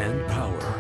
and power.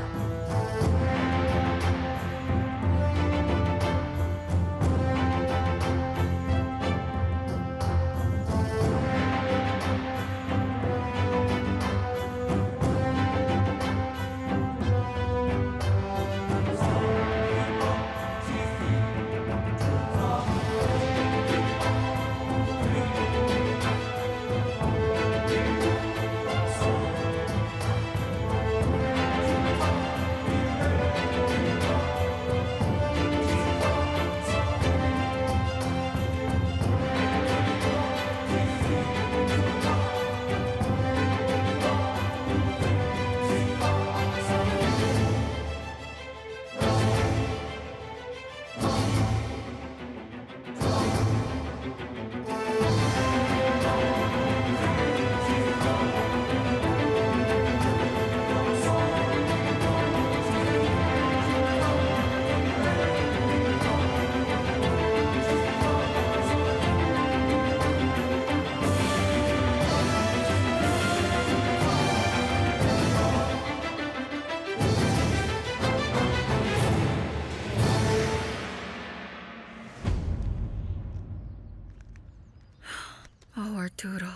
Oh, Arturo.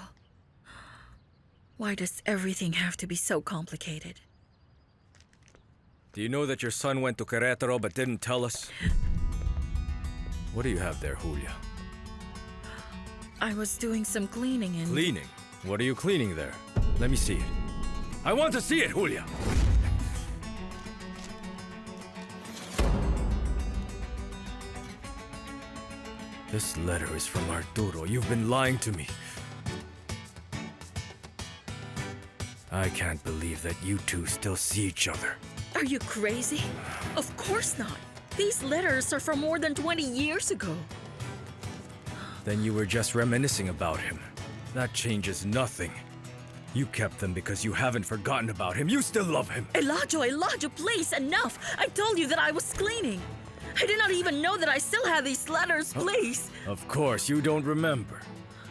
Why does everything have to be so complicated? Do you know that your son went to Carrera but didn't tell us? What do you have there, Julia? I was doing some cleaning and... Cleaning? What are you cleaning there? Let me see it. I want to see it, Julia! This letter is from Arturo. You've been lying to me. I can't believe that you two still see each other. Are you crazy? Of course not. These letters are from more than 20 years ago. Then you were just reminiscing about him. That changes nothing. You kept them because you haven't forgotten about him. You still love him. Eladio, please, enough! I told you that I was cleaning. I did not even know that I still had these letters, please. Of course, you don't remember.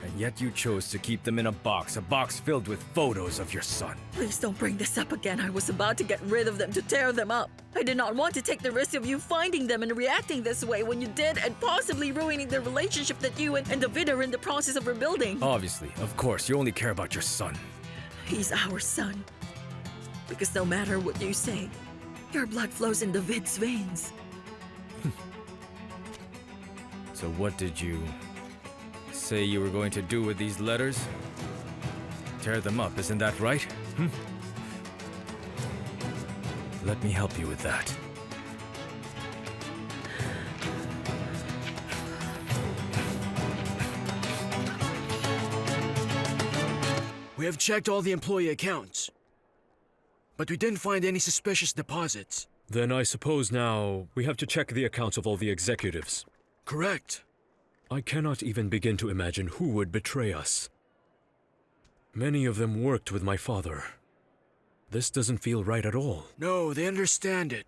And yet you chose to keep them in a box filled with photos of your son. Please don't bring this up again. I was about to get rid of them, to tear them up. I did not want to take the risk of you finding them and reacting this way when you did, and possibly ruining the relationship that you and David are in the process of rebuilding. Obviously, of course, you only care about your son. He's our son. Because no matter what you say, your blood flows in David's veins. So what did you say you were going to do with these letters? Tear them up, isn't that right? Let me help you with that. We have checked all the employee accounts, but we didn't find any suspicious deposits. Then I suppose now we have to check the accounts of all the executives. Correct. I cannot even begin to imagine who would betray us. Many of them worked with my father. This doesn't feel right at all. No, they understand it.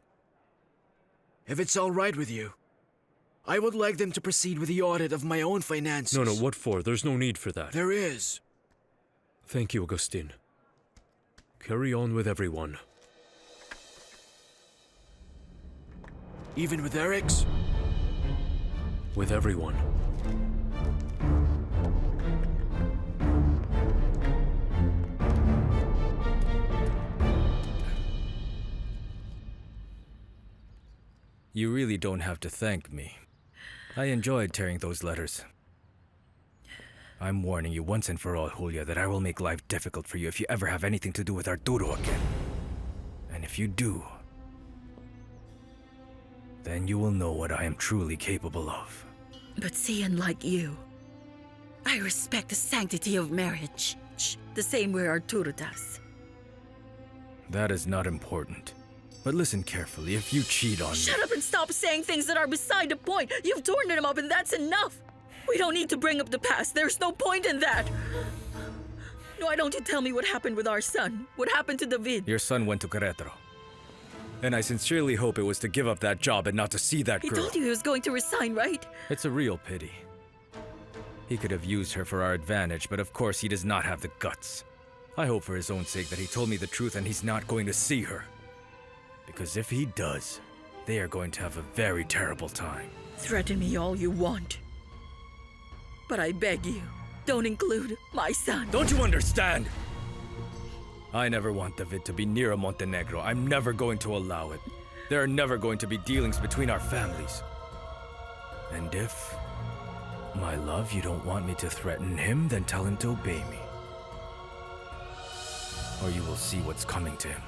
If it's all right with you, I would like them to proceed with the audit of my own finances. No, what for? There's no need for that. There is. Thank you, Agustin. Carry on with everyone. Even with Eric's? With everyone. You really don't have to thank me. I enjoyed tearing those letters. I'm warning you once and for all, Julia, that I will make life difficult for you if you ever have anything to do with Arturo again. And if you do, then you will know what I am truly capable of. But see, unlike you, I respect the sanctity of marriage, the same way Arturo does. That is not important. But listen carefully, if you cheat on me... Shut up and stop saying things that are beside the point! You've torn them up and that's enough! We don't need to bring up the past, there's no point in that! Why don't you tell me what happened with our son? What happened to David? Your son went to Querétaro. And I sincerely hope it was to give up that job and not to see that girl. He told you he was going to resign, right? It's a real pity. He could have used her for our advantage, but of course he does not have the guts. I hope for his own sake that he told me the truth and he's not going to see her. Because if he does, they are going to have a very terrible time. Threaten me all you want. But I beg you, don't include my son. Don't you understand? I never want David to be near a Montenegro. I'm never going to allow it. There are never going to be dealings between our families. And if, my love, you don't want me to threaten him, then tell him to obey me. Or you will see what's coming to him.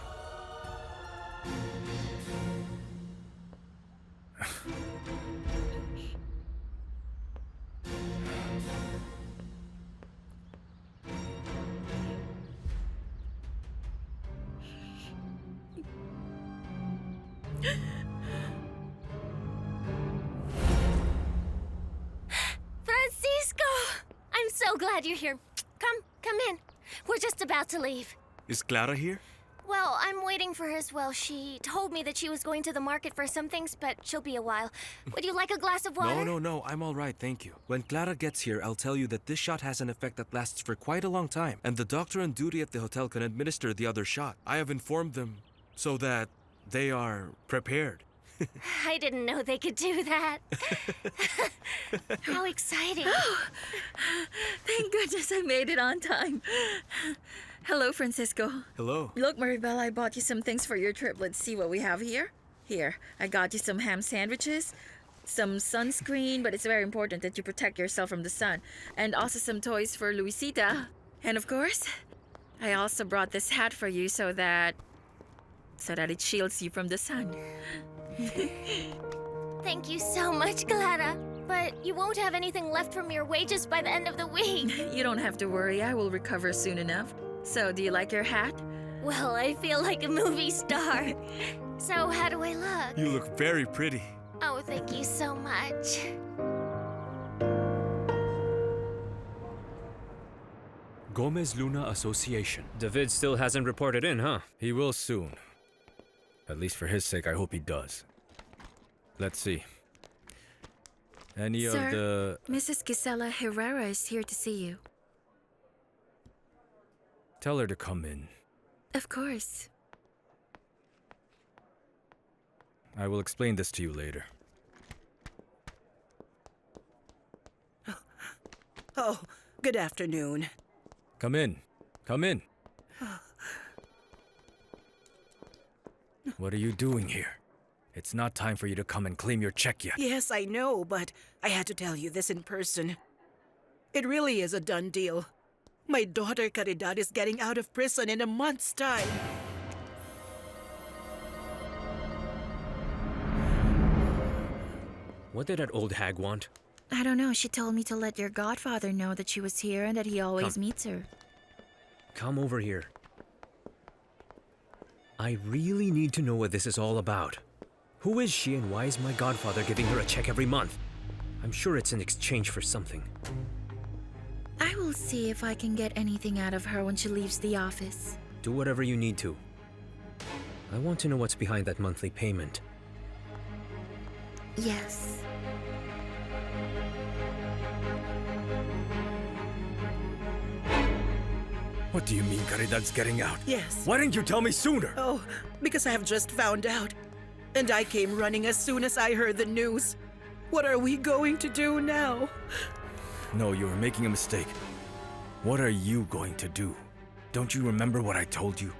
Francisco! I'm so glad you're here. Come in. We're just about to leave. Is Clara here? Well, I'm waiting for her as well. She told me that she was going to the market for some things, but she'll be a while. Would you like a glass of water? No, I'm all right, thank you. When Clara gets here, I'll tell you that this shot has an effect that lasts for quite a long time, and the doctor on duty at the hotel can administer the other shot. I have informed them so that they are prepared. I didn't know they could do that. How exciting. Thank goodness I made it on time. Hello, Francisco. Hello. Look, Maribel, I bought you some things for your trip. Let's see what we have here. Here, I got you some ham sandwiches, some sunscreen, but it's very important that you protect yourself from the sun, and also some toys for Luisita. And of course, I also brought this hat for you so that it shields you from the sun. Thank you so much, Clara. But you won't have anything left from your wages by the end of the week. You don't have to worry. I will recover soon enough. So, do you like your hat? Well, I feel like a movie star. So, how do I look? You look very pretty. Oh, thank you so much. Gomez Luna Association. David still hasn't reported in, huh? He will soon. At least for his sake, I hope he does. Let's see. Any Sir, of the... Mrs. Gisela Herrera is here to see you. Tell her to come in. Of course. I will explain this to you later. Oh, good afternoon. Come in. Come in. What are you doing here? It's not time for you to come and claim your check yet. Yes, I know, but I had to tell you this in person. It really is a done deal. My daughter Caridad is getting out of prison in a month's time. What did that old hag want? I don't know. She told me to let your godfather know that she was here and that he always meets her. Come over here. I really need to know what this is all about. Who is she and why is my godfather giving her a check every month? I'm sure it's in exchange for something. I will see if I can get anything out of her when she leaves the office. Do whatever you need to. I want to know what's behind that monthly payment. Yes. What do you mean Caridad's getting out? Yes. Why didn't you tell me sooner? Oh, because I have just found out. And I came running as soon as I heard the news. What are we going to do now? No, you are making a mistake. What are you going to do? Don't you remember what I told you?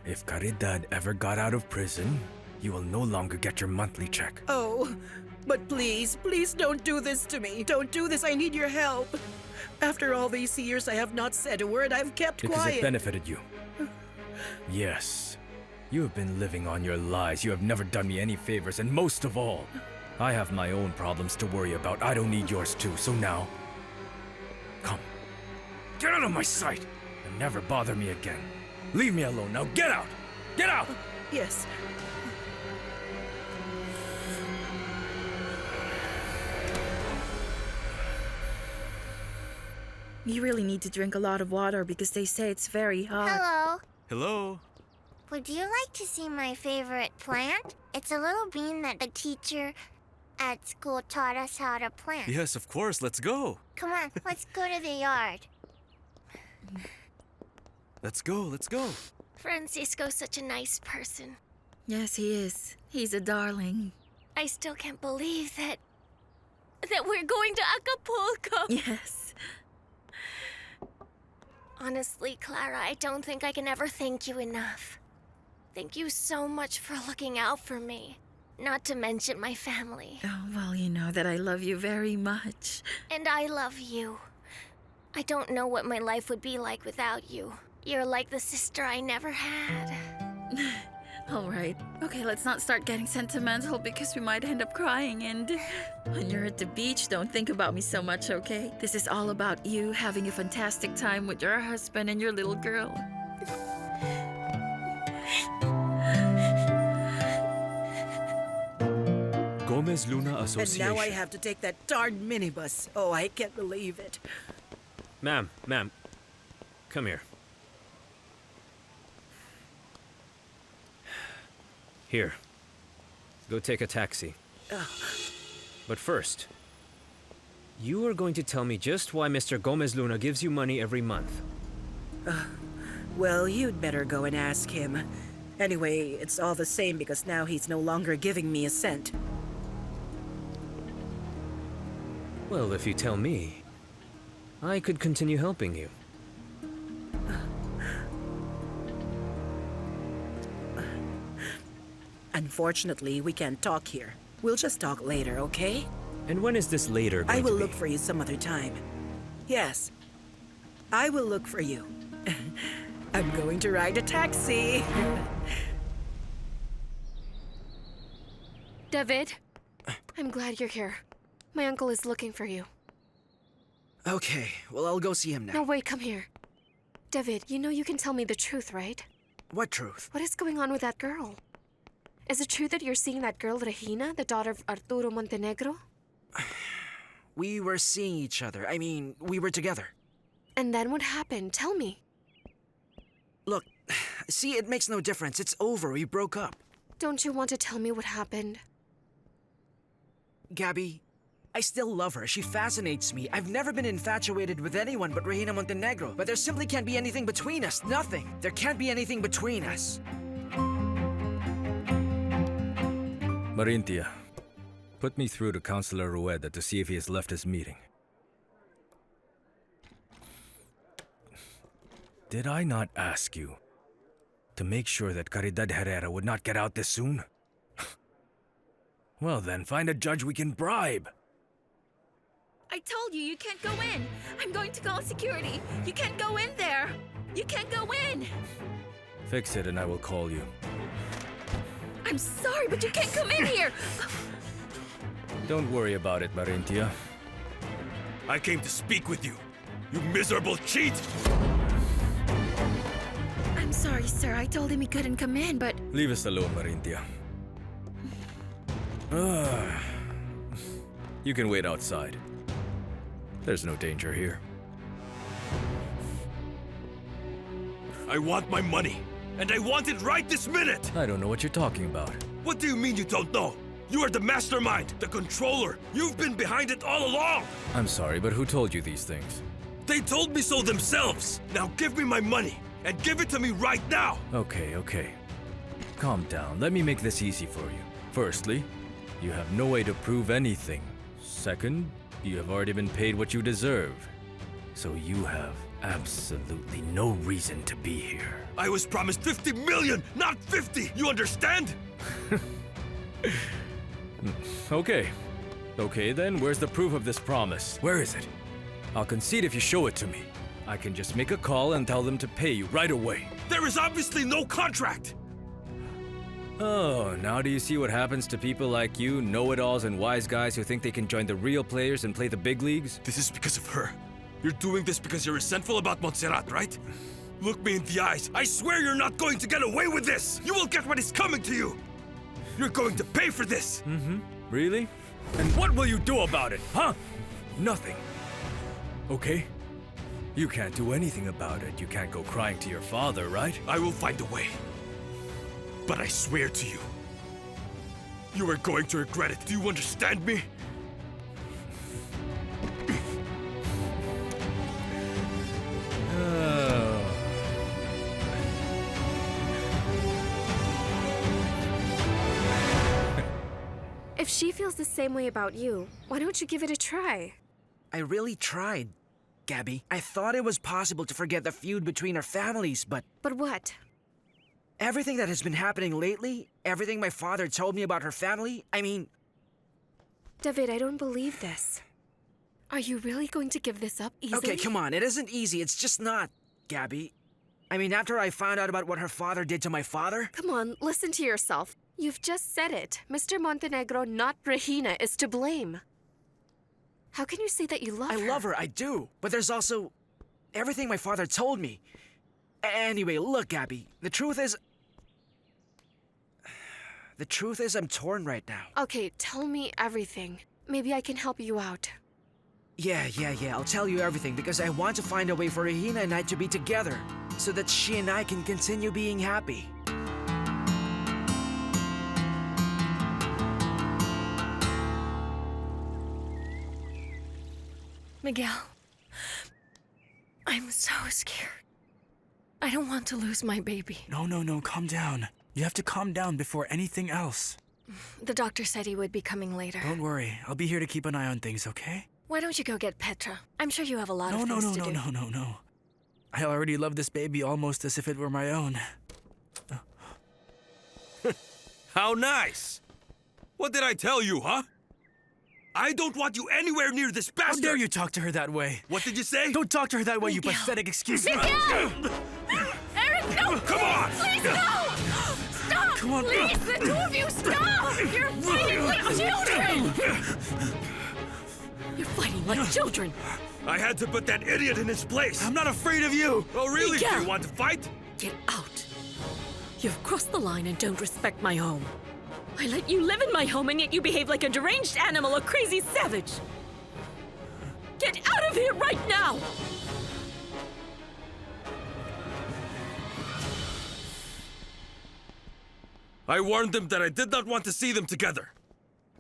If Caridad ever got out of prison, you will no longer get your monthly check. Oh, but please don't do this to me. Don't do this, I need your help. After all these years, I have not said a word. I've kept Because quiet. it benefited you. Yes. You have been living on your lies. You have never done me any favors, and most of all, I have my own problems to worry about. I don't need yours too, so now, come. Get out of my sight and never bother me again. Leave me alone now. Get out! Get out! Yes. You really need to drink a lot of water because they say it's very hot. Hello. Hello. Would you like to see my favorite plant? It's a little bean that the teacher at school taught us how to plant. Yes, of course, let's go. Come on, let's go to the yard. Let's go. Francisco's such a nice person. Yes, he is. He's a darling. I still can't believe that we're going to Acapulco. Yes. Honestly, Clara, I don't think I can ever thank you enough. Thank you so much for looking out for me. Not to mention my family. Oh, well, you know that I love you very much. And I love you. I don't know what my life would be like without you. You're like the sister I never had. All right. Okay, let's not start getting sentimental because we might end up crying. And when you're at the beach, don't think about me so much, okay? This is all about you having a fantastic time with your husband and your little girl. Gomez Luna And Association. now I have to take that darn minibus. Oh, I can't believe it. Ma'am, come here. Here. Go take a taxi. But first, you are going to tell me just why Mr. Gomez Luna gives you money every month. Well, you'd better go and ask him. Anyway, it's all the same because now he's no longer giving me a cent. Well, if you tell me, I could continue helping you. Unfortunately, we can't talk here. We'll just talk later, okay? And when is this later going I will to be? look for you some other time. Yes, I will look for you. I'm going to ride a taxi. David, I'm glad you're here. My uncle is looking for you. Okay, well, I'll go see him now. No, wait, come here. David, you know you can tell me the truth, right? What truth? What is going on with that girl? Is it true that you're seeing that girl, Regina, the daughter of Arturo Montenegro? We were seeing each other. I mean, we were together. And then what happened? Tell me. Look, see, it makes no difference. It's over. We broke up. Don't you want to tell me what happened? Gabby, I still love her. She fascinates me. I've never been infatuated with anyone but Regina Montenegro. But there simply can't be anything between us. Nothing. There can't be anything between us. Marintia, put me through to Councilor Rueda to see if he has left his meeting. Did I not ask you to make sure that Caridad Herrera would not get out this soon? Well then, find a judge we can bribe. I told you can't go in. I'm going to call security. You can't go in there. You can't go in. Fix it and I will call you. I'm sorry, but you can't come in here. Don't worry about it, Marintia. I came to speak with you, you miserable cheat! I'm sorry, sir. I told him he couldn't come in, but... Leave us alone, Marintia. You can wait outside. There's no danger here. I want my money, and I want it right this minute! I don't know what you're talking about. What do you mean you don't know? You are the mastermind, the controller. You've been behind it all along! I'm sorry, but who told you these things? They told me so themselves! Now give me my money, and give it to me right now! Okay. Calm down. Let me make this easy for you. Firstly, you have no way to prove anything. Second, you have already been paid what you deserve. So you have absolutely no reason to be here. I was promised 50 million, not 50! You understand? Okay then, where's the proof of this promise? Where is it? I'll concede if you show it to me. I can just make a call and tell them to pay you right away. There is obviously no contract! Oh, now do you see what happens to people like you, know-it-alls and wise guys who think they can join the real players and play the big leagues? This is because of her. You're doing this because you're resentful about Montserrat, right? Look me in the eyes. I swear you're not going to get away with this! You will get what is coming to you! You're going to pay for this! Really? And what will you do about it, huh? Nothing. Okay? You can't do anything about it. You can't go crying to your father, right? I will find a way. But I swear to you, you are going to regret it. Do you understand me? If she feels the same way about you, why don't you give it a try? I really tried, Gabby. I thought it was possible to forget the feud between our families, but But what? everything that has been happening lately, everything my father told me about her family, I mean, David, I don't believe this. Are you really going to give this up easily? okay, come on, it isn't easy, it's just not, Gabby. I mean, after I found out about what her father did to my father, Come on, listen to yourself. You've just said it. Mr. Montenegro, not Regina, is to blame. How can you say that you love her? I love her, I do. But there's also everything my father told me. Anyway, look, Gabby, the truth is I'm torn right now. Okay, tell me everything. Maybe I can help you out. Yeah, I'll tell you everything because I want to find a way for Regina and I to be together so that she and I can continue being happy. Miguel, I'm so scared. I don't want to lose my baby. No, calm down. You have to calm down before anything else. The doctor said he would be coming later. Don't worry, I'll be here to keep an eye on things, okay? Why don't you go get Petra? I'm sure you have a lot of things to do. No. I already love this baby almost as if it were my own. How nice! What did I tell you, huh? I don't want you anywhere near this How bastard! dare you talk to her that way? What did you say? Don't talk to her that way, you Miguel. pathetic excuse. Eric, no! Come on! Please, no! Stop! Come on. Please, the two of you, stop! You're fighting like children! You're fighting like children! I had to put that idiot in his place! I'm not afraid of you! Oh, really? Miguel. You want to fight? Get out! You've crossed the line and don't respect my home. I let you live in my home and yet you behave like a deranged animal, a crazy savage! Get out of here right now! I warned them that I did not want to see them together.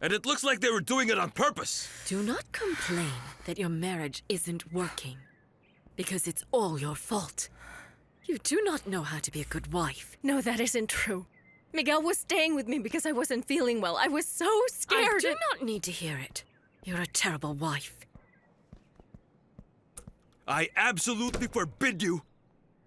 And it looks like they were doing it on purpose. Do not complain that your marriage isn't working, because it's all your fault. You do not know how to be a good wife. No, that isn't true. Miguel was staying with me because I wasn't feeling well. I was so scared. I do not need to hear it. You're a terrible wife. I absolutely forbid you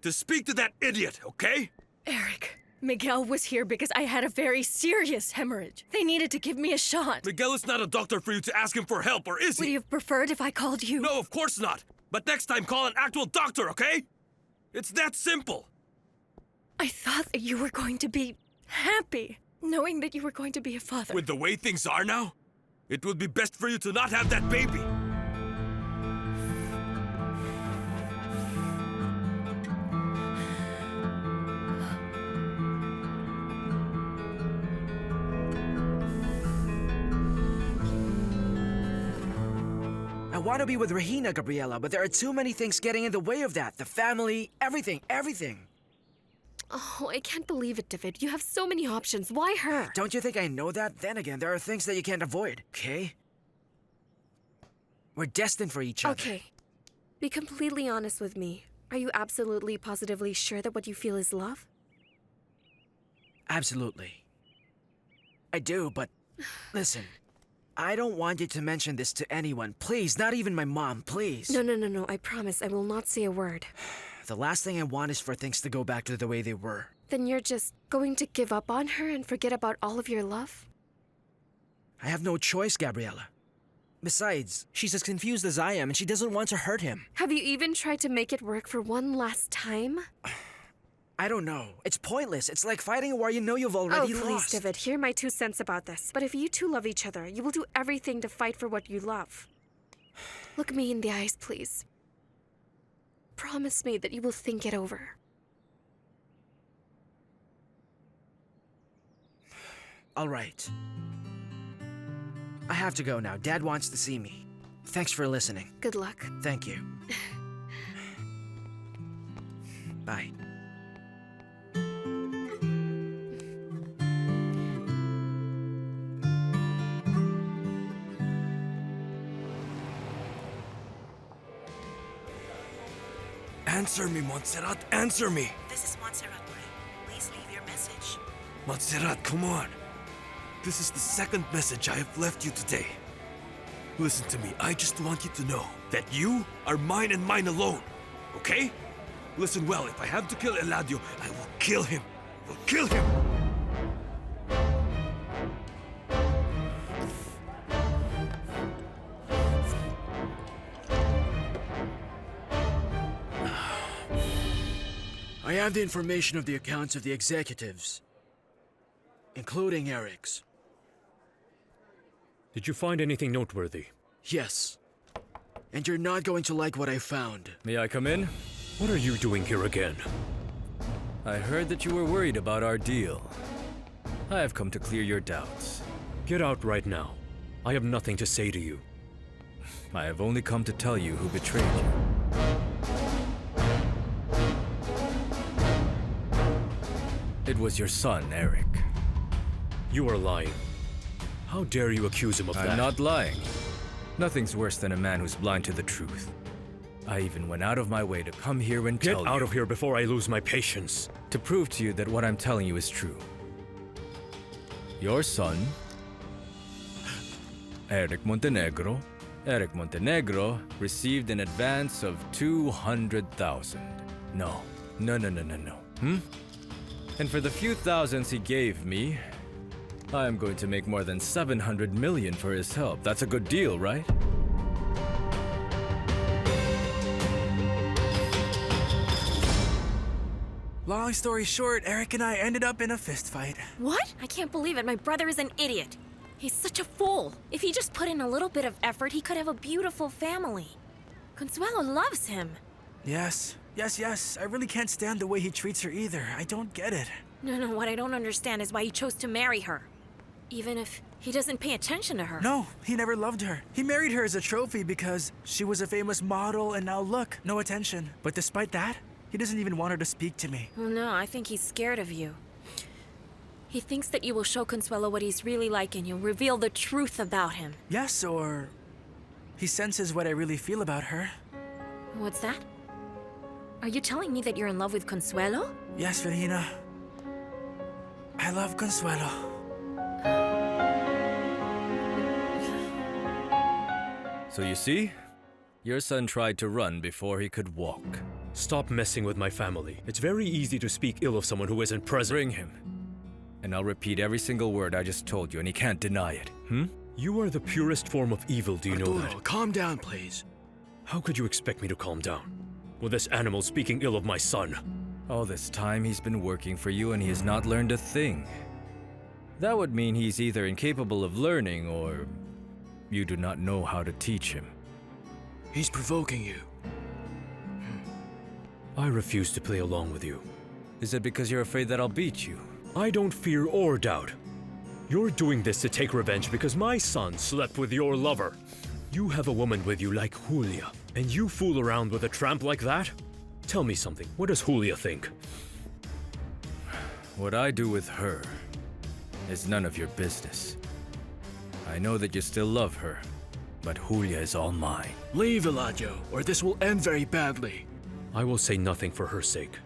to speak to that idiot, okay? Eric, Miguel was here because I had a very serious hemorrhage. They needed to give me a shot. Miguel is not a doctor for you to ask him for help, or is Would he? you have preferred if I called you? No, of course not. But next time, call an actual doctor, okay? It's that simple. I thought that you were going to be happy, knowing that you were going to be a father. With the way things are now, it would be best for you to not have that baby. I want to be with Regina, Gabriela, but there are too many things getting in the way of that. The family, everything. Oh, I can't believe it, David. You have so many options. Why her? Don't you think I know that? Then again, there are things that you can't avoid, okay? We're destined for each other. Okay. Be completely honest with me. Are you absolutely, positively sure that what you feel is love? Absolutely. I do, but listen. I don't want you to mention this to anyone. Please, not even my mom, please. No. I promise I will not say a word. The last thing I want is for things to go back to the way they were. Then you're just going to give up on her and forget about all of your love? I have no choice, Gabriela. Besides, she's as confused as I am and she doesn't want to hurt him. Have you even tried to make it work for one last time? I don't know. It's pointless. It's like fighting a war you know you've already please, lost. David, hear my 2 cents about this. But if you two love each other, you will do everything to fight for what you love. Look me in the eyes, please. Promise me that you will think it over. All right. I have to go now. Dad wants to see me. Thanks for listening. Good luck. Thank you. Bye. Answer me, Montserrat. Answer me. This is Montserrat. Please leave your message. Montserrat, come on. This is the second message I have left you today. Listen to me, I just want you to know that you are mine and mine alone, okay? Listen well, if I have to kill Eladio, I will kill him. I will kill him! I have the information of the accounts of the executives, including Eric's. Did you find anything noteworthy? Yes. And you're not going to like what I found. May I come in? What are you doing here again? I heard that you were worried about our deal. I have come to clear your doubts. Get out right now. I have nothing to say to you. I have only come to tell you who betrayed you. It was your son, Eric. You are lying. How dare you accuse him of that? I'm not lying. Nothing's worse than a man who's blind to the truth. I even went out of my way to come here and tell you. Get out of here before I lose my patience. To prove to you that what I'm telling you is true. Your son, Eric Montenegro, received an advance of 200,000. No. And for the few thousands he gave me, I am going to make more than 700 million for his help. That's a good deal, right? Long story short, Eric and I ended up in a fist fight. What? I can't believe it. My brother is an idiot. He's such a fool. If he just put in a little bit of effort, he could have a beautiful family. Consuelo loves him. Yes. I really can't stand the way he treats her either. I don't get it. No, what I don't understand is why he chose to marry her. Even if he doesn't pay attention to her. No, he never loved her. He married her as a trophy because she was a famous model and now look, no attention. But despite that, he doesn't even want her to speak to me. Well, no, I think he's scared of you. He thinks that you will show Consuelo what he's really like and you'll reveal the truth about him. Yes, or he senses what I really feel about her. What's that? Are you telling me that you're in love with Consuelo? Yes, Regina. I love Consuelo. So you see, your son tried to run before he could walk. Stop messing with my family. It's very easy to speak ill of someone who isn't present. Bring him. And I'll repeat every single word I just told you, and he can't deny it. You are the purest form of evil, do you know Arturo, that? calm down, please. How could you expect me to calm down? With this animal speaking ill of my son. All this time he's been working for you and he has not learned a thing. That would mean he's either incapable of learning or you do not know how to teach him. He's provoking you. I refuse to play along with you. Is it because you're afraid that I'll beat you? I don't fear or doubt. You're doing this to take revenge because my son slept with your lover. You have a woman with you like Julia, and you fool around with a tramp like that? Tell me something, what does Julia think? What I do with her is none of your business. I know that you still love her, but Julia is all mine. Leave, Eladio, or this will end very badly. I will say nothing for her sake.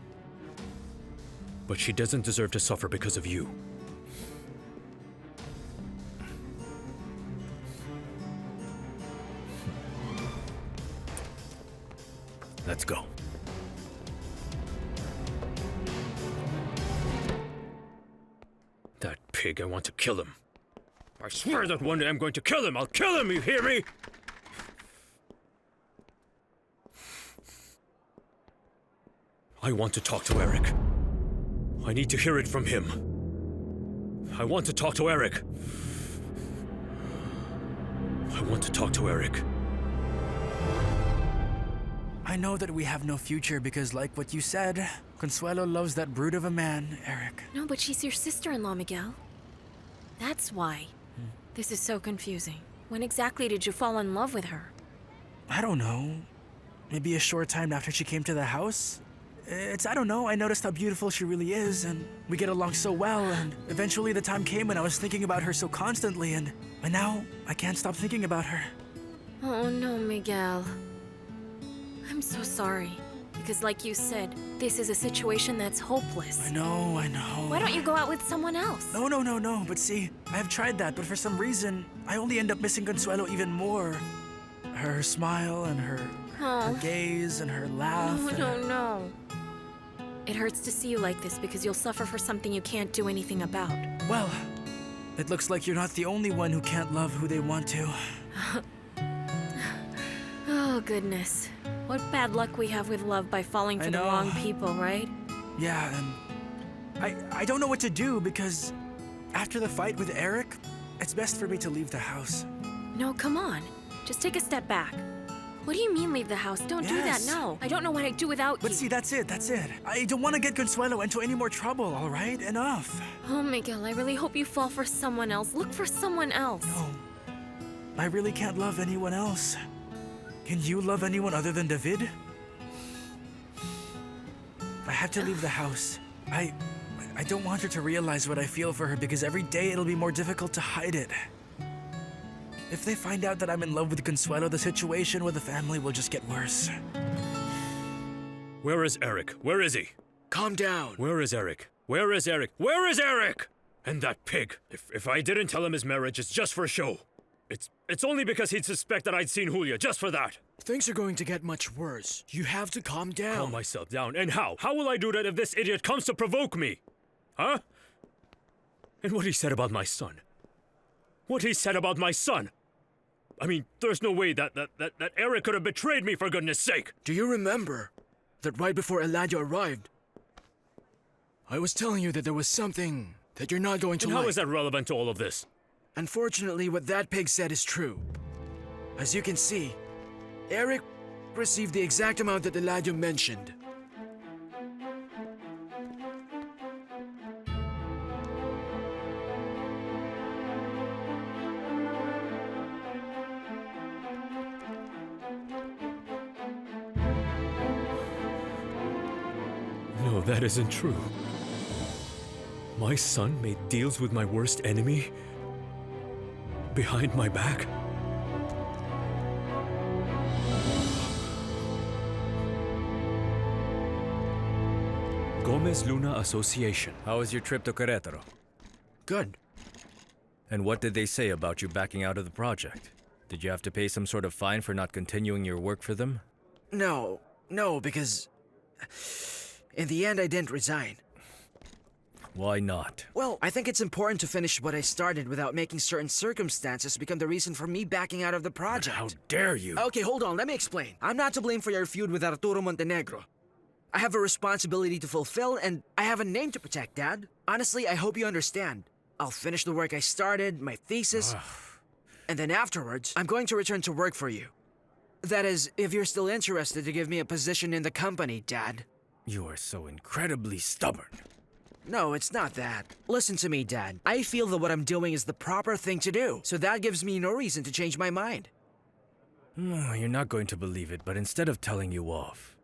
But she doesn't deserve to suffer because of you. Let's go. That pig, I want to kill him. I swear that one day I'm going to kill him! I'll kill him, you hear me? I want to talk to Eric. I need to hear it from him. I want to talk to Eric. I want to talk to Eric. I know that we have no future because, like what you said, Consuelo loves that brute of a man, Eric. No, but she's your sister-in-law, Miguel. That's why. This is so confusing. When exactly did you fall in love with her? I don't know. Maybe a short time after she came to the house? I don't know, I noticed how beautiful she really is, and we get along so well, and eventually the time came when I was thinking about her so constantly, and now I can't stop thinking about her. Oh no, Miguel. I'm so sorry. Because like you said, this is a situation that's hopeless. I know. Why don't you go out with someone else? No. But see, I have tried that, but for some reason, I only end up missing Consuelo even more. Her smile and her gaze and her laugh. No. It hurts to see you like this because you'll suffer for something you can't do anything about. Well, it looks like you're not the only one who can't love who they want to. Oh, goodness. What bad luck we have with love by falling for the wrong people, right? Yeah, and I don't know what to do because after the fight with Eric, it's best for me to leave the house. No, come on. Just take a step back. What do you mean leave the house? Don't do that, no. I don't know what I'd do without you. But see, that's it. I don't want to get Consuelo into any more trouble, all right? Enough. Oh, Miguel, I really hope you fall for someone else. Look for someone else. No, I really can't love anyone else. Can you love anyone other than David? I have to leave the house. I don't want her to realize what I feel for her because every day it'll be more difficult to hide it. If they find out that I'm in love with Consuelo, the situation with the family will just get worse. Where is Eric? Where is he? Calm down. Where is Eric? Where is Eric? Where is Eric? And that pig. If I didn't tell him his marriage, it's just for show. It's only because he'd suspect that I'd seen Julia, just for that. Things are going to get much worse. You have to calm down. Calm myself down. And how? How will I do that if this idiot comes to provoke me? Huh? And what he said about my son. What he said about my son. I mean, there's no way that Eric could have betrayed me, for goodness sake. Do you remember that right before Eladio arrived, I was telling you that there was something that you're not going to like? How is that relevant to all of this? Unfortunately, what that pig said is true. As you can see, Eric received the exact amount that Eladio mentioned. No, that isn't true. My son made deals with my worst enemy? Behind my back? Gomez Luna Association. How was your trip to Querétaro? Good. And what did they say about you backing out of the project? Did you have to pay some sort of fine for not continuing your work for them? No, because in the end I didn't resign. Why not? Well, I think it's important to finish what I started without making certain circumstances become the reason for me backing out of the project. But how dare you? Okay, hold on, let me explain. I'm not to blame for your feud with Arturo Montenegro. I have a responsibility to fulfill, and I have a name to protect, Dad. Honestly, I hope you understand. I'll finish the work I started, my thesis, and then afterwards, I'm going to return to work for you. That is, if you're still interested to give me a position in the company, Dad. You are so incredibly stubborn. No, it's not that. Listen to me, Dad. I feel that what I'm doing is the proper thing to do, so that gives me no reason to change my mind. No, you're not going to believe it, but instead of telling you off,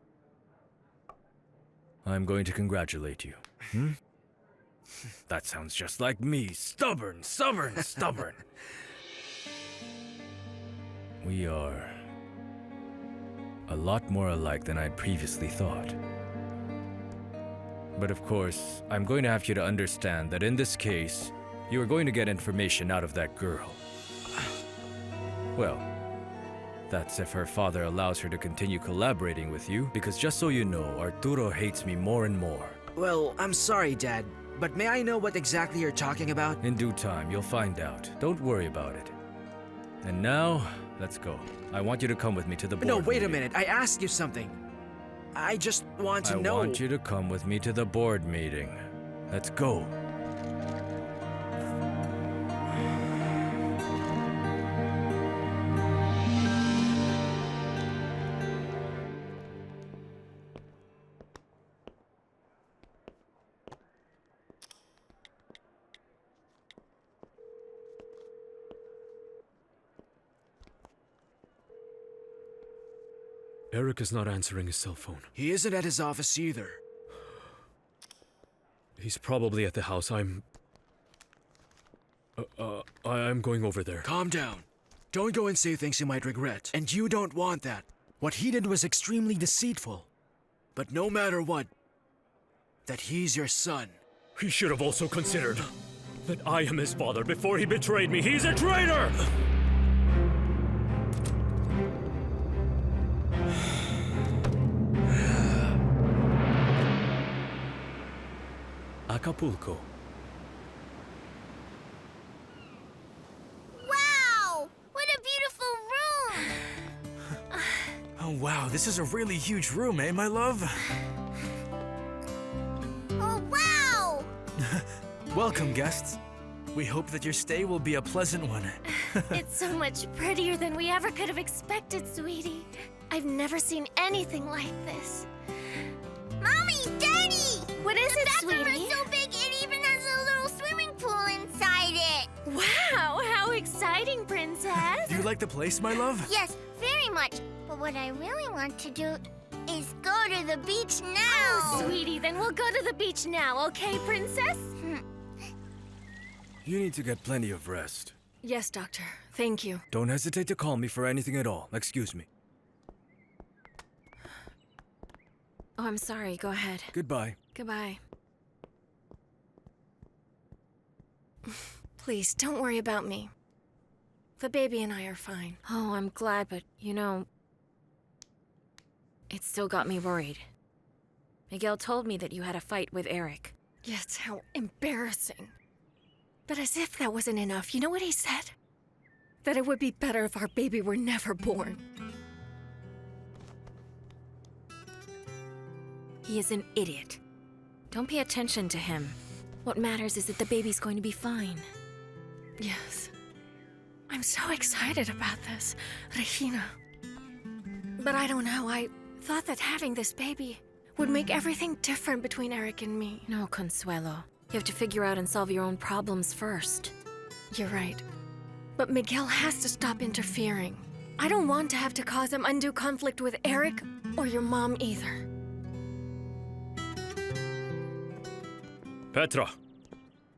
I'm going to congratulate you. That sounds just like me. Stubborn. We are a lot more alike than I'd previously thought. But of course, I'm going to have you to understand that in this case, you are going to get information out of that girl. Well, that's if her father allows her to continue collaborating with you, because just so you know, Arturo hates me more and more. Well, I'm sorry, Dad, but may I know what exactly you're talking about? In due time, you'll find out. Don't worry about it. And now, let's go. I want you to come with me to the board No, wait a meeting. minute. I asked you something. I just want to know... I want you to come with me to the board meeting. Let's go. Eric is not answering his cell phone. He isn't at his office either. He's probably at the house. I'm going over there. Calm down. Don't go and say things you might regret. And you don't want that. What he did was extremely deceitful. But no matter what, that he's your son. He should have also considered that I am his father before he betrayed me. He's a traitor! Acapulco. Wow! What a beautiful room! Oh, wow, this is a really huge room, eh, my love? Oh, wow! Welcome, guests. We hope that your stay will be a pleasant one. It's so much prettier than we ever could have expected, sweetie. I've never seen anything like this. Mommy! Daddy! What is it, sweetie? The bathroom is so big it even has a little swimming pool inside it. Wow! How exciting, Princess! Do you like the place, my love? Yes, very much. But what I really want to do is go to the beach now. Oh, sweetie, then we'll go to the beach now, okay, Princess? You need to get plenty of rest. Yes, Doctor. Thank you. Don't hesitate to call me for anything at all. Excuse me. Oh, I'm sorry. Go ahead. Goodbye. Goodbye. Please, don't worry about me. The baby and I are fine. Oh, I'm glad, but, you know, it still got me worried. Miguel told me that you had a fight with Eric. Yes, how embarrassing. But as if that wasn't enough, you know what he said? That it would be better if our baby were never born. He is an idiot. Don't pay attention to him. What matters is that the baby's going to be fine. Yes. I'm so excited about this, Regina. But I don't know, I thought that having this baby would make everything different between Eric and me. No, Consuelo. You have to figure out and solve your own problems first. You're right. But Miguel has to stop interfering. I don't want to have to cause him undue conflict with Eric or your mom either. Petra,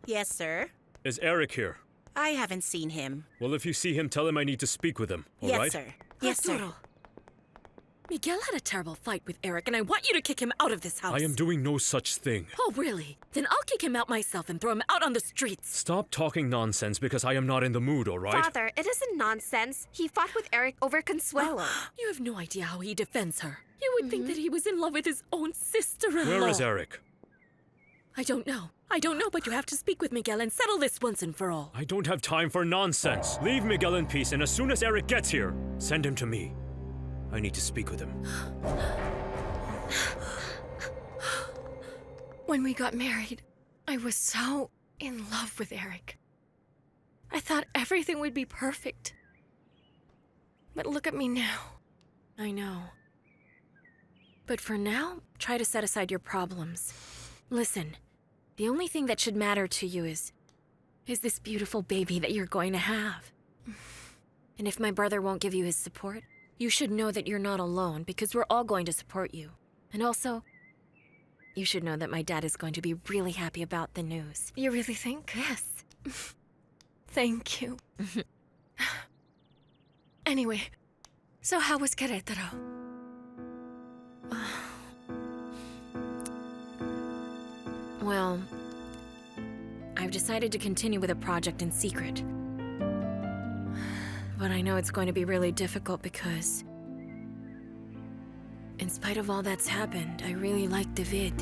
Yes, sir. is Eric here? I haven't seen him. Well, if you see him, tell him I need to speak with him, all Yes, right? sir. Yes, sir. Arturo, Miguel had a terrible fight with Eric, and I want you to kick him out of this house. I am doing no such thing. Oh, really? Then I'll kick him out myself and throw him out on the streets. Stop talking nonsense because I am not in the mood, all right? Father, it isn't nonsense. He fought with Eric over Consuelo. You have no idea how he defends her. You would think that he was in love with his own sister-in-law. Where is Eric? I don't know. I don't know, but you have to speak with Miguel and settle this once and for all. I don't have time for nonsense. Leave Miguel in peace, and as soon as Eric gets here, send him to me. I need to speak with him. When we got married, I was so in love with Eric. I thought everything would be perfect. But look at me now. I know. But for now, try to set aside your problems. Listen, the only thing that should matter to you is this beautiful baby that you're going to have. And if my brother won't give you his support, you should know that you're not alone because we're all going to support you. And also, you should know that my dad is going to be really happy about the news. You really think? Yes. Thank you. Anyway, so how was Querétaro? Well, I've decided to continue with a project in secret. But I know it's going to be really difficult because, in spite of all that's happened, I really like David.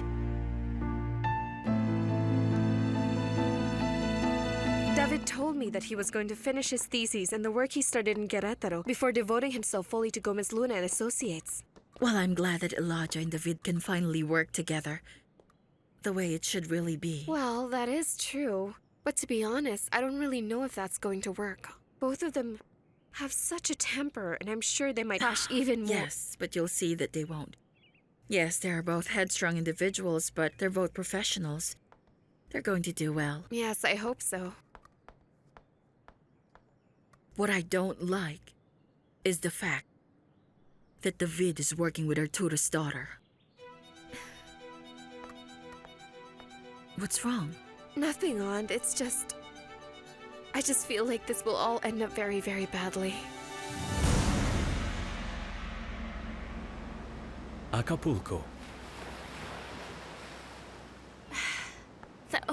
David told me that he was going to finish his thesis and the work he started in Querétaro before devoting himself fully to Gomez Luna and Associates. Well, I'm glad that Eladio and David can finally work together. The way it should really be. Well, that is true. But to be honest, I don't really know if that's going to work. Both of them have such a temper, and I'm sure they might clash even more. Yes, but you'll see that they won't. Yes, they are both headstrong individuals, but they're both professionals. They're going to do well. Yes, I hope so. What I don't like is the fact that David is working with Arturo's daughter. What's wrong? Nothing, Aunt. It's just... I just feel like this will all end up very, very badly. Acapulco.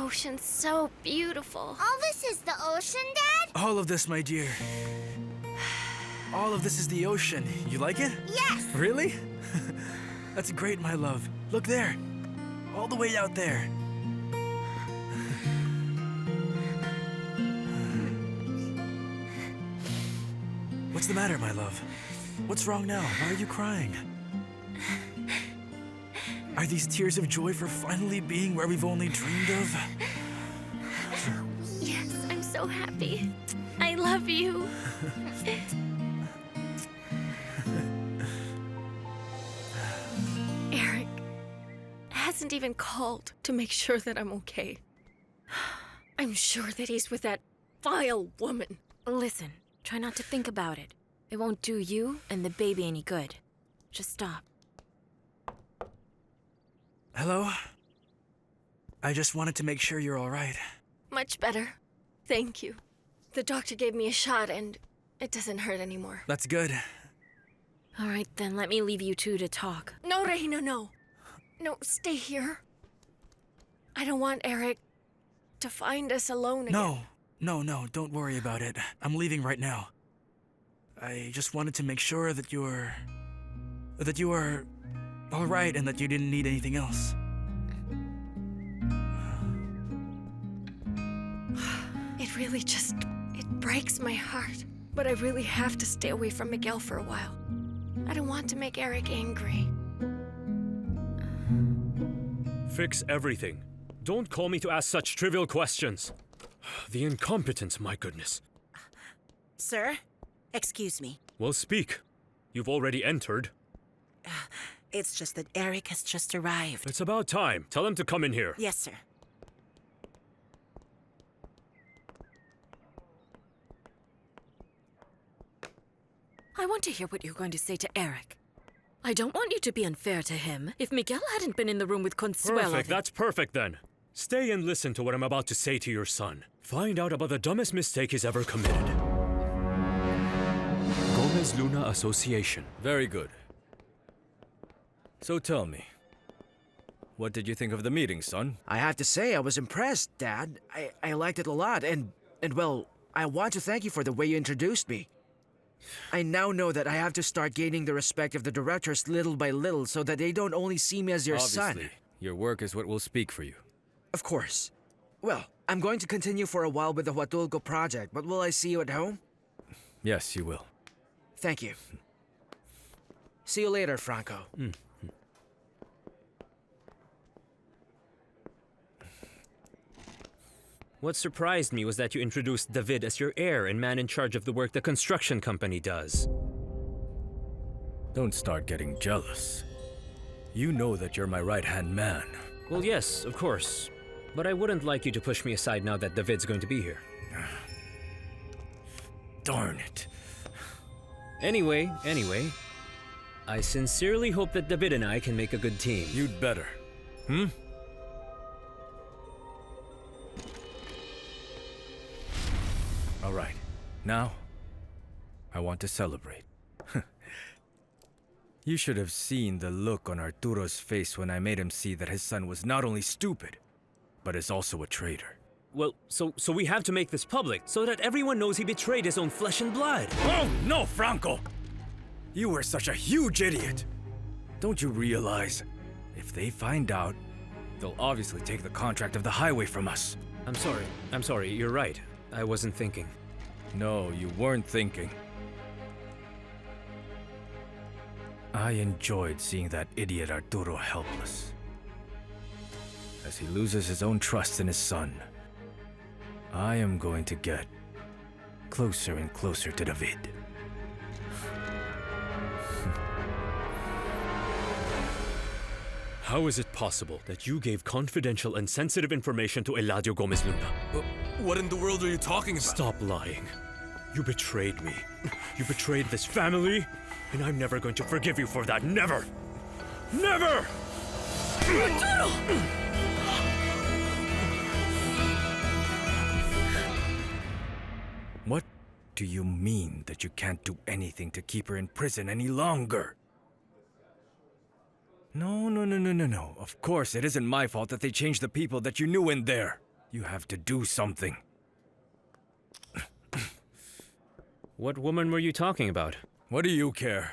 ocean's so beautiful. All this is the ocean, Dad? All of this, my dear. All of this is the ocean. You like it? Yes! Really? That's great, my love. Look there. All the way out there. What's the matter, my love? What's wrong now? Why are you crying? Are these tears of joy for finally being where we've only dreamed of? Yes, I'm so happy. I love you. Eric hasn't even called to make sure that I'm okay. I'm sure that he's with that vile woman. Listen, try not to think about it. It won't do you and the baby any good. Just stop. Hello? I just wanted to make sure you're all right. Much better. Thank you. The doctor gave me a shot and it doesn't hurt anymore. That's good. All right, then let me leave you two to talk. No, Reina, no. No, stay here. I don't want Eric to find us alone again. No, don't worry about it. I'm leaving right now. I just wanted to make sure that you were all right and that you didn't need anything else. It breaks my heart. But I really have to stay away from Miguel for a while. I don't want to make Eric angry. Fix everything. Don't call me to ask such trivial questions. The incompetence, my goodness. Sir, excuse me. Well, speak. You've already entered. It's just that Eric has just arrived. It's about time. Tell him to come in here. Yes, sir. I want to hear what you're going to say to Eric. I don't want you to be unfair to him. If Miguel hadn't been in the room with Consuelo... Perfect, that's perfect then. Stay and listen to what I'm about to say to your son. Find out about the dumbest mistake he's ever committed. Gomez Luna Association. Very good. So tell me, what did you think of the meeting, son? I have to say, I was impressed, Dad. I liked it a lot, and well, I want to thank you for the way you introduced me. I now know that I have to start gaining the respect of the directors little by little so that they don't only see me as your son. Obviously, your work is what will speak for you. Of course. Well, I'm going to continue for a while with the Huatulco project, but will I see you at home? Yes, you will. Thank you. See you later, Franco. What surprised me was that you introduced David as your heir and man in charge of the work the construction company does. Don't start getting jealous. You know that you're my right-hand man. Well, yes, of course. But I wouldn't like you to push me aside now that David's going to be here. Darn it. Anyway, I sincerely hope that David and I can make a good team. You'd better. All right. Now, I want to celebrate. You should have seen the look on Arturo's face when I made him see that his son was not only stupid, but is also a traitor. Well, so we have to make this public, so that everyone knows he betrayed his own flesh and blood. Oh, no, Franco! You were such a huge idiot! Don't you realize, if they find out, they'll obviously take the contract of the highway from us. I'm sorry, you're right. I wasn't thinking. No, you weren't thinking. I enjoyed seeing that idiot Arturo helpless. As he loses his own trust in his son, I am going to get closer and closer to David. How is it possible that you gave confidential and sensitive information to Eladio Gomez Luna? What in the world are you talking about? Stop lying. You betrayed me. You betrayed this family, and I'm never going to forgive you for that. Never! Never! What do you mean that you can't do anything to keep her in prison any longer? No. Of course, it isn't my fault that they changed the people that you knew in there. You have to do something. What woman were you talking about? What do you care?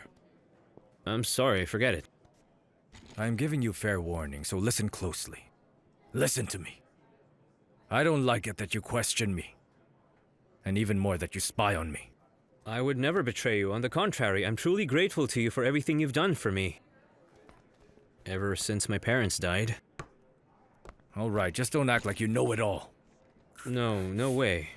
I'm sorry, forget it. I'm giving you fair warning, so listen closely. Listen to me. I don't like it that you question me. And even more that you spy on me. I would never betray you. On the contrary, I'm truly grateful to you for everything you've done for me. Ever since my parents died. All right, just don't act like you know it all. No, no way.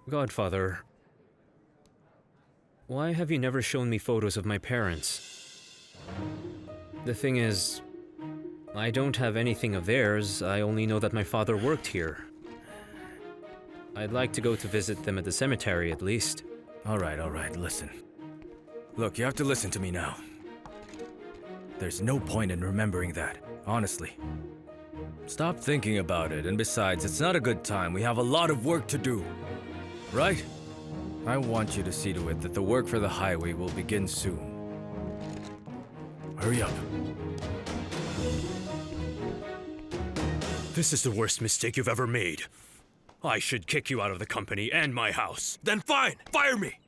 Godfather, why have you never shown me photos of my parents? The thing is, I don't have anything of theirs. I only know that my father worked here. I'd like to go to visit them at the cemetery, at least. All right, listen. Look, you have to listen to me now. There's no point in remembering that, honestly. Stop thinking about it, and besides, it's not a good time. We have a lot of work to do. Right? I want you to see to it that the work for the highway will begin soon. Hurry up. This is the worst mistake you've ever made. I should kick you out of the company and my house. Then fine, fire me!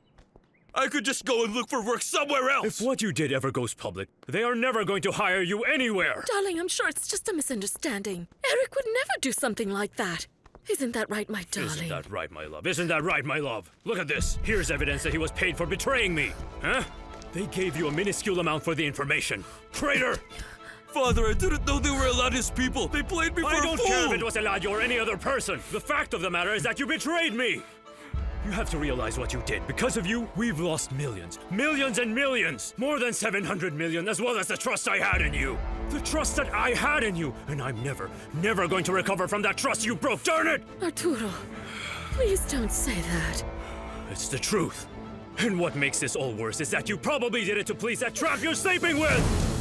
I could just go and look for work somewhere else! If what you did ever goes public, they are never going to hire you anywhere! Darling, I'm sure it's just a misunderstanding. Eric would never do something like that. Isn't that right, my darling? Isn't that right, my love? Isn't that right, my love? Look at this. Here's evidence that he was paid for betraying me. Huh? They gave you a minuscule amount for the information. Traitor! Father, I didn't know they were Eladia's people. They played me for a fool! I don't care if it was Eladio or any other person. The fact of the matter is that you betrayed me! You have to realize what you did. Because of you, we've lost millions. Millions and millions! More than 700 million, as well as the trust I had in you. The trust that I had in you. And I'm never going to recover from that trust you broke, darn it! Arturo, please don't say that. It's the truth. And what makes this all worse is that you probably did it to please that trap you're sleeping with!